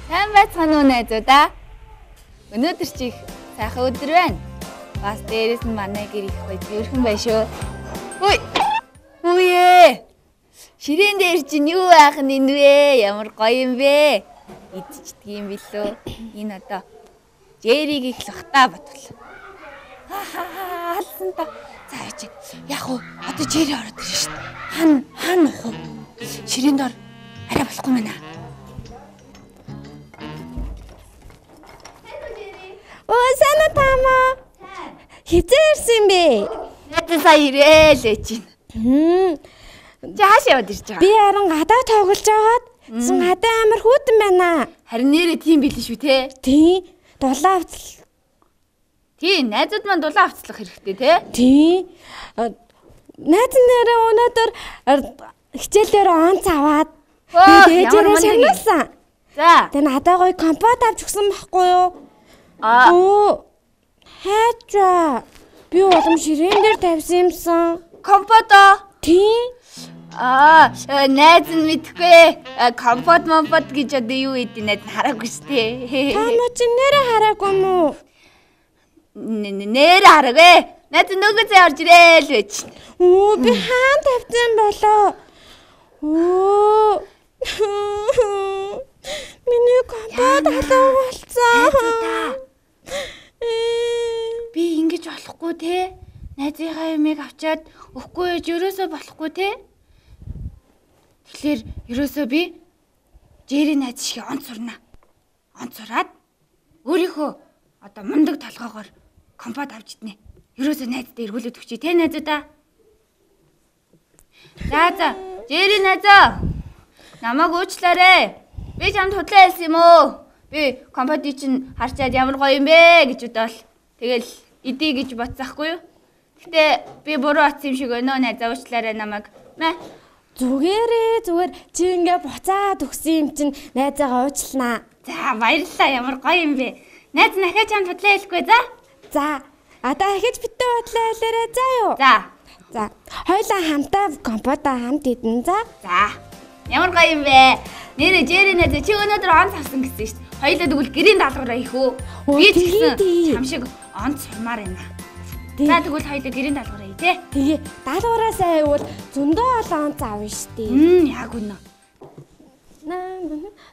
Сайн байцгаана уу найзуудаа. Өнөөдөр чи их сайхан өдөр байна. Бас дээрээс нь манай гэр их гоё зүрхэн байна шүү. Хөөе. Хүүе. Ширээн дээр чинь юу аах нь энэ вэ? Ямар гоё юм бэ? Идчихдэг юм билүү? Энэ одоо Жериг их лохта бодвол. Алсан та. За яач. Яг уу одоо Жери ороод ирж шít. Хан нөх. Ширээн дор арай болохгүй мэнэ. Оо sana тама. Хизээ ирсэн бэ? Надад сая ирээл чинь. Чи хаашаа яваад ирж байгаа? Би харин гадаа тоглож байгаад гадаа амар хүүтэн байна. Харин нэрээ тийм билээ шүү те. Тий. Дулаан авцал. Тий, найзууд маань дулаан авцлах хэрэгтэй те. Тий. Найз нэрээ өнөөдөр хичээлээр онц аваад ямар санаасан. За. Тэгээ надаа гоё компот авч өгсөн байхгүй юу? Хайчаа. Би улам ширээн дээр тавьсан юмсан. Компото. Тий. Найз нь мэдхгүй. Компот гэж одоо юу гэдэг найз нь хараагүй штэ. Тама чи нэрээ хараагүй мүү? Нэрээ хараагүй. Найз нөгөө зэ орж ирээл байж. Би хаан тавьсан болоо. Миний компот халаа болцсон. Би ингэж болохгүй те. Найзынхаа юмыг авчаад өгөхгүй гэж ерөөсөө болохгүй те. Тэгэхээр ерөөсөө би Жери найз шиг онц сурна. Онц сураад өөрийнхөө одоо мундаг толгоогоор компот авч иднэ. Ерөөсөө найздаа эргүүлээд өгчий те найзуудаа. За Жери найзаа. Намайг уучлаарай. Би чамд худлаа хэлсэн юм уу? Би компотыг чинь харчаад ямар гоё юм бэ гэж бодвол тэгэл идэ гэж бодсаахгүй юу? Гэтэ би буруу атсан юм шиг өнөө найзаа уучлаарай намайг. Зүгээр чи ингээ буцаад өгсөн юм чинь найзаагаа уучлнаа. За баярлалаа ямар гоё юм бэ. Найз дахиад чамд худлаа хэлэхгүй за. За одоо ахиж битүү худлаа хэлээрэй заа юу? За хоёулаа хамтаа компотоо хамт идэн за. За ямар гоё юм бэ. Нэрэ Жери найз чи өнөөдөр онц авсан гэсэн шүү дээ. Хоёулаа тэгвэл гэрийн даалгавраа хийх үү? Би ч гэсэн чам шиг онц сурмаар байна. За тэгвэл хоёулаа гэрийн даалгавраа хий те. Тэгээ даалгавраа сайн явуул зөндөө олон онц авна шүү дээ. Яг үнэ.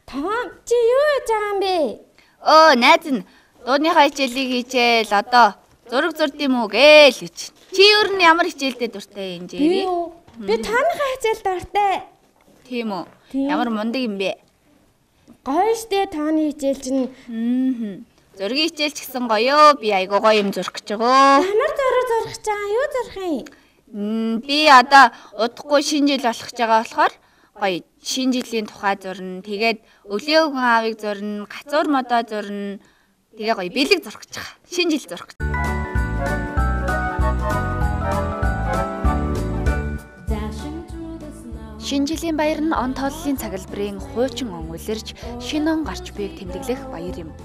Том чи юу хийж байгаа юм бэ? Найз нь дууныхаа хичээлийг хийчихэл одоо зураг зурд юм уу гээл гэж. Чи өөр нь ямар хичээлдээ дуртай юм Жери? Би тооныхаа хичээлд дуртай. Тийм үү? Ямар мундаг юм бэ? Гоё штэ тооны хичээл чинь. Зургийн хичээл ч гэсэн гоё. Би айгуу гоё юм зурх гэж байгаа. Ямар зураг зурх гэж байгаа? Юу зурх юм? Би одоо удахгүй шинэ жил болох гэж байгаа болохоор гоё шинэ жилийн тухай зурна. Тэгээд өвлийн хүн аавыг зурна, гацуур модоо зурна. Тэгээ гоё бэлэг зурх гэж байгаа. Шинэ жил зурх. Шинэ жилийн баяр нь он тооллын цагалбарын хуучин он улирч шинэ он гарч буйг тэмдэглэх баяр юм.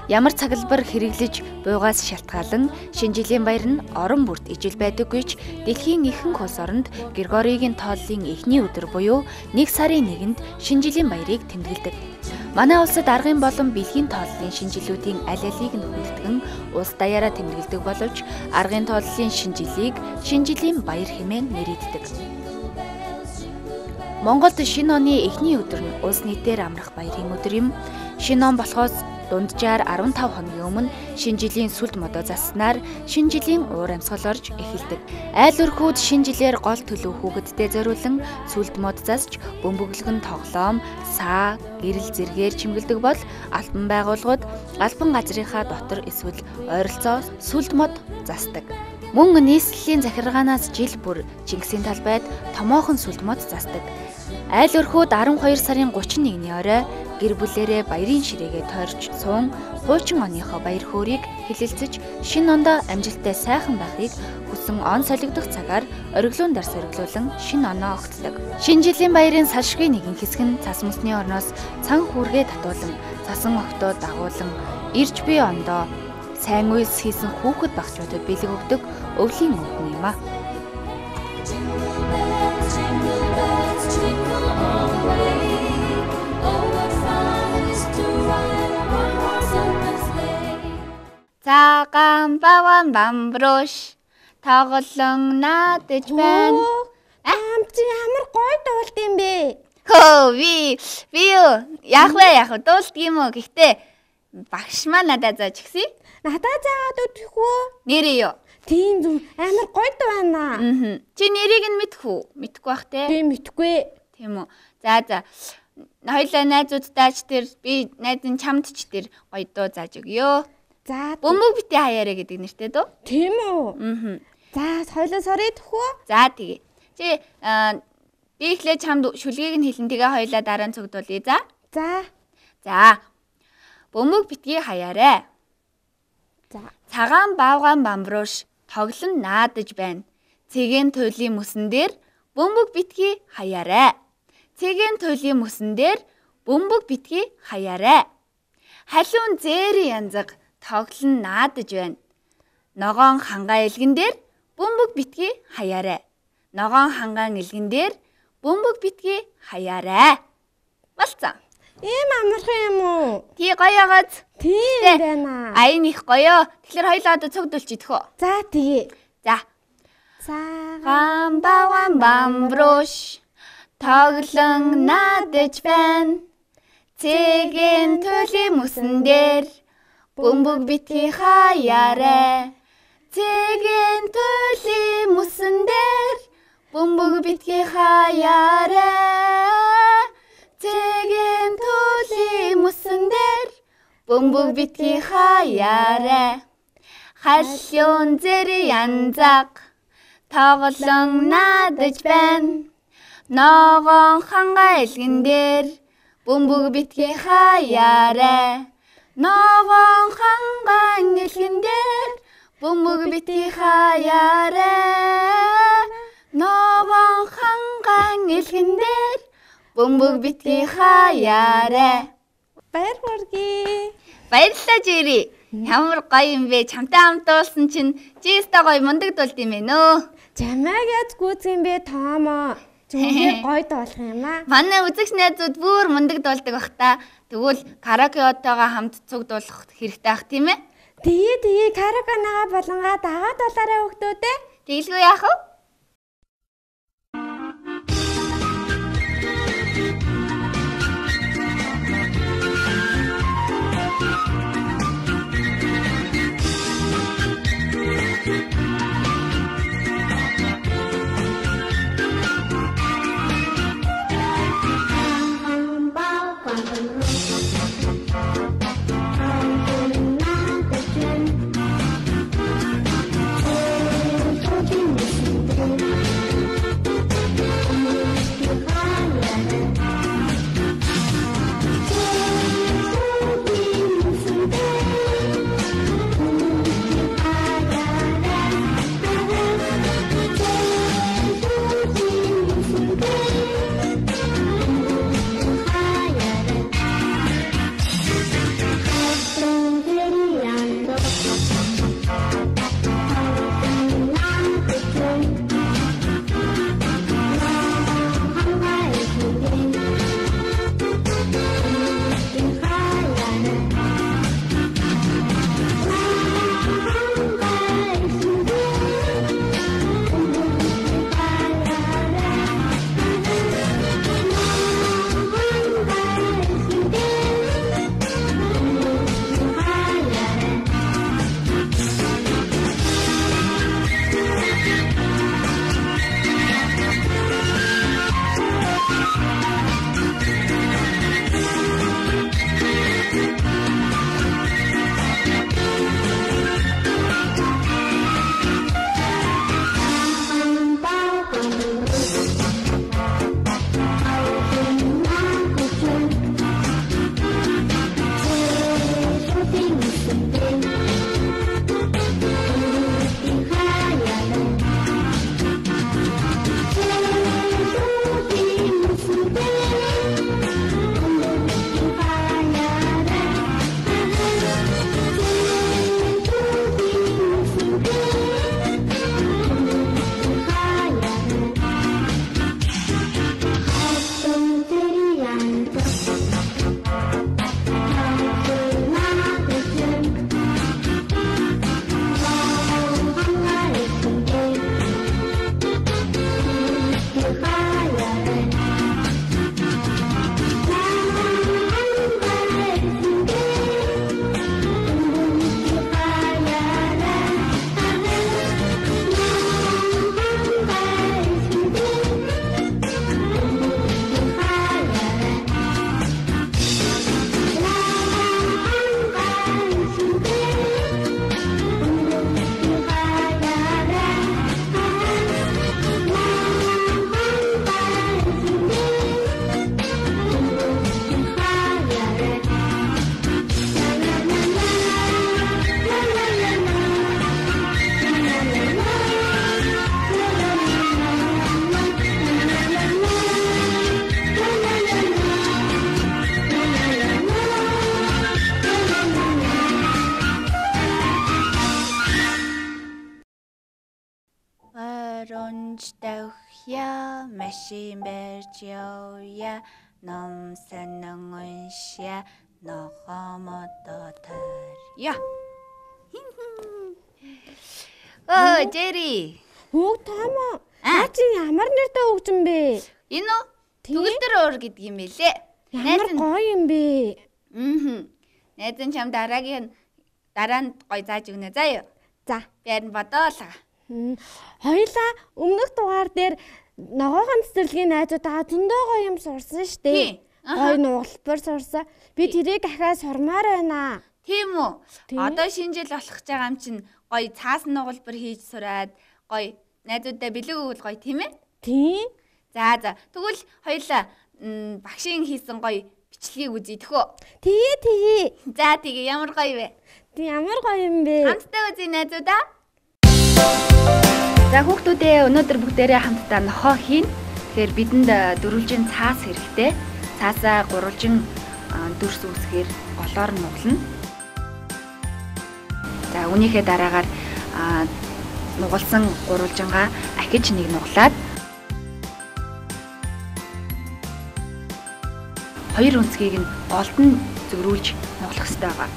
Ямар цагалбар хэрэглэж буйгаас шалтгаалan шинэ жилийн баяр нь орон бүрт ижил байдаггүйч дэлхийн ихэнх улс оронд Григоригийн тооллын эхний өдөр буюу 1 сарын 1-нд шинэ жилийн баярыг тэмдэглэдэг. Манай улсад аргын болон бэлгийн тооллын шинэ жилүүдийн аль алийг нь хүндтгэн улс даяараа тэмдэглэдэг боловч аргын тооллын шинэ жилийг шинэ жилийн баяр хэмээн нэрийддэг. Монголд шинэ оны эхний өдөр нь улс нийтээр амрах баярын өдөр юм. Шинэ он болохоос дунджаар 15 хоногийн өмнө шинэ жилийн сүлд модоо заснаар шинэ жилийн уур амьсгал орж эхэлдэг. Айл өрхүүд шинэ жилээр гол төлөв хүүхэдтэй зориулан сүлд мод засч бөмбөглөгн тоглоом, саа, гэрэл зэргээр чимгэлдэг бол албан байгууллагууд албан газрынхаа дотор эсвэл ойролцоо сүлд мод засдаг. Мөн нийслэлийн захиргаанаас жил бүр Чингисийн талбайд томоохон сүлд мод засдаг. Айл өрхүүд 12 сарын 31-ний орой гэр бүлээрээ баярын ширээгээ тойрч суун хуучин оныхоо баяр хөөргийг хэлэлцэж шинэ ондоо амжилттай сайхан байхыг хүсэн он солигдох цагаар ориглуун дар сориглуулан шинэ оноо огтдог. Шинэ жилийн баярын салшгүй нэгэн хэсэг нь цас мөсний орноос цан хүүргээ татуулан цасан огтоо дагуулan ирж буй ондоо сайн үйлс хийсэн хүүхэд багчуудад бэлэг өгдөг. өвлийн өвгөн юм а. За гамбаван бамбрууш тоглон наадаж байна. Чи ямар гоё дуулт юм бэ? Хөө би яг дуулт юм уу? Гэхдээ багш маа надад зааж өгсөн. Надад заагаад өгөх үү? Нэрээ юу? Тийм зү амар гоё байна. Чи нэрийг нь мэдэх үү? Мэдэхгүй бах те? Би мэдэхгүй. Тийм үү. За. Хоёлаа найзуудтаач тэр би найзын чамд ч тэр гоё дуу зааж өгье. За. Бөмбөг битээ хаяарэ гэдэг нэртэй дөө. Тийм үү? За, хоёлаа соръё төхөө. За тэгээ. Чи би ихлэ чамд шүлгийг нь хэлэн тэгээ хоёлаа дараа нь цогдуулъя. За. Бөмбөг битгий хаяарэ. За. Цагаан баавгаан бамбрууш тоглон наадаж байна. Цэгийн туйлын мөсөн дээр бөмбөг битгий хаяарэ. Цэгийн туйлын мөсөн дээр бөмбөг битгий хаяарэ. Халуун зээрийн янзаг тоглон наадаж байна. Ногоон хангаа илгэн дээр бөмбөг битгий хаяарэ. Ногоон хангаан илгэн дээр бөмбөг битгий хаяарэ. Болцсон. Ийм амархан юм уу? Тий гоё агац. Тийм байна. Аян их гоё. Тэгэхээр хоёлоо одоо цогдуулчих идэх үү? За тэгээ. За. Гамбаван бамбрууш тоглон наадаж байна. Цэгийн туйлын мөсөн дээр бөмбөг битгий хаяарэ. Цэгийн туйлын мөсөн дээр бөмбөг битгий хаяарэ. Цэгийн туйлын мөсөн дээр бөмбөг битгий хаяарэ. Халуун зэр янзаг тоглон наадаж байна. Ногоон хангаа илгэн дээр бөмбөг битгий хаяарэ. Ногоон хангаан илгэн дээр бөмбөг битгий хаяарэ. Ногоон хангаан илгэн дээр бөмбөг битгий хаяарэ. Баярлалаа Жири. Ямар гоё юм бэ? Чамтай хамт дуулсан чинь жиэстэ гоё мундаг дуулт юм бэ нөө. Чамайг яаж гүйцэх юм бэ Томоо? Зүгээр гоё дуулах юм аа. Манай үзэгч найзууд бүр мундаг дуулдаг бах та. Тэгвэл караокеотойгоо хамт цугдуулах хэрэгтэй ах тийм ээ? Тэгээ караокенагаа болонгаа дагаад болоорой хөхтөөдөө. Тэгэлгүй яах вэ? унж давхья машин барьж явъя ном сонин уншия нохомото тарья. Jerry. Таамаа. Чи ямар нэртэй хөгжим бэ? Энэ үү? Төгөлдөр уур гэдэг юм билээ. Ямар гоё юм бэ? Найз нь чам дараа нь гоё зааж өгнө заа юу. За. Би харин бодоолаа. Хоёлаа өмнөх дугаар дээр ногоохон цэцэрлэгийн найзуудаа зөндөө гоё юм сурсан шүү дээ. Гоё нугалбар сурсан. Би тэрийг ахаа сурмаар байна. Тийм үү? Одоо шинэ жил болох гэж байгаа юм чинь гоё цаасан нугалбар хийж сураад гоё найзуудаа бэлэг өгвөл гоё тийм ээ? Тийм. За. Тэгвэл хоёлаа багшийн хийсэн гоё бичлэгийг үзье тэхөө. Тэгээ. За тэгээ ямар гоё вэ? Ямар гоё юм бэ? Хамтдаа үзье найзуудаа. За хүүхдүүдээ өнөөдөр бүгдээрээ хамтдаа нохоо хийн. Тэгэхээр бидэнд дөрвөлжин цаас хэрэгтэй. Цаасаа гурвалжин дүрс үүсгээр голоор нь нугална. За үүнийхээ дараагаар нугалсан гурвалжингаа ахиж нэг нуглаад хоёр өнцгийг нь голд нь зөрүүлж нуглах хэрэгтэй байгаа.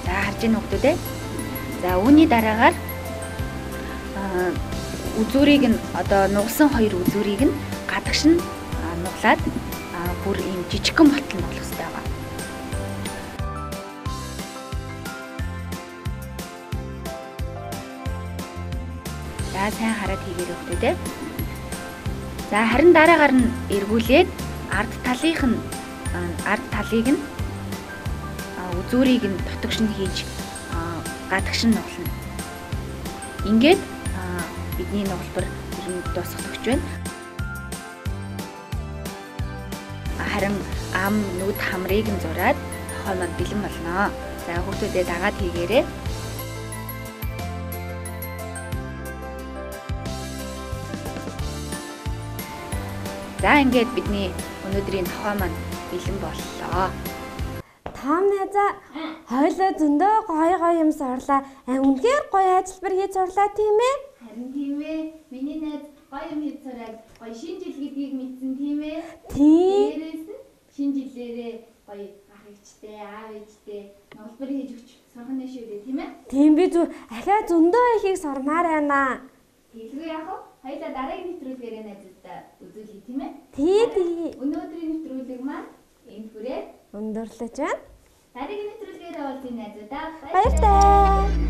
За харж байна хүүхдүүд ээ. За үүний дараагаар үзүүрийг нь одоо нугалсан хоёр үзүүрийг нь гадагш нь нуглаад бүр ийм жижигхэн болтол нуглах хэрэгтэй байгаа. За сайн хараад хийгээрэй хүүхдүүд ээ. За харин дараагаар нь эргүүлээд ард талыг нь үзүүрийг нь дотогш нь хийж гадагш нь нуглана. Ингээд бидний нугалбар ер нь дуусах төгч байна. Харин ам нүд хамрыг нь зураад тохиомод бэлэн болно. За хүүхдүүдээ дагаад хийгээрэй. За ингээд бидний өнөөдрийн тохиом маань бэлэн боллоо. Том найзаа хоёлоо зөндөө гоё юм сурлаа. Үнэхээр гоё ажиллабар хийж сурлаа тийм ээ? Харин тийм ээ. Миний найз гоё юм хийж сураад гоё шинэ жил гэдгийг мэдсэн тийм ээ? Тийм. Дээрээс нь шинэ жилээрээ гоё ах эгчтэй, аав ээжтэй нугалбар хийж өгч сургана шүү дээ тийм ээ? Тийм би ахаа зөндөө ихийг сурмаар байна. Тэгэлгүй яах вэ? Хоёлаа дараагийн нэвтрүүлгээрээ найзуудаа үзүүлье тийм ээ? Тий. Өнөөдрийн нэвтрүүлэг маань энд хүрээд өндөрлөж байна. дараагийн нэвтрүүлгээрээ уулзъя найзуудаа. Баярлалаа.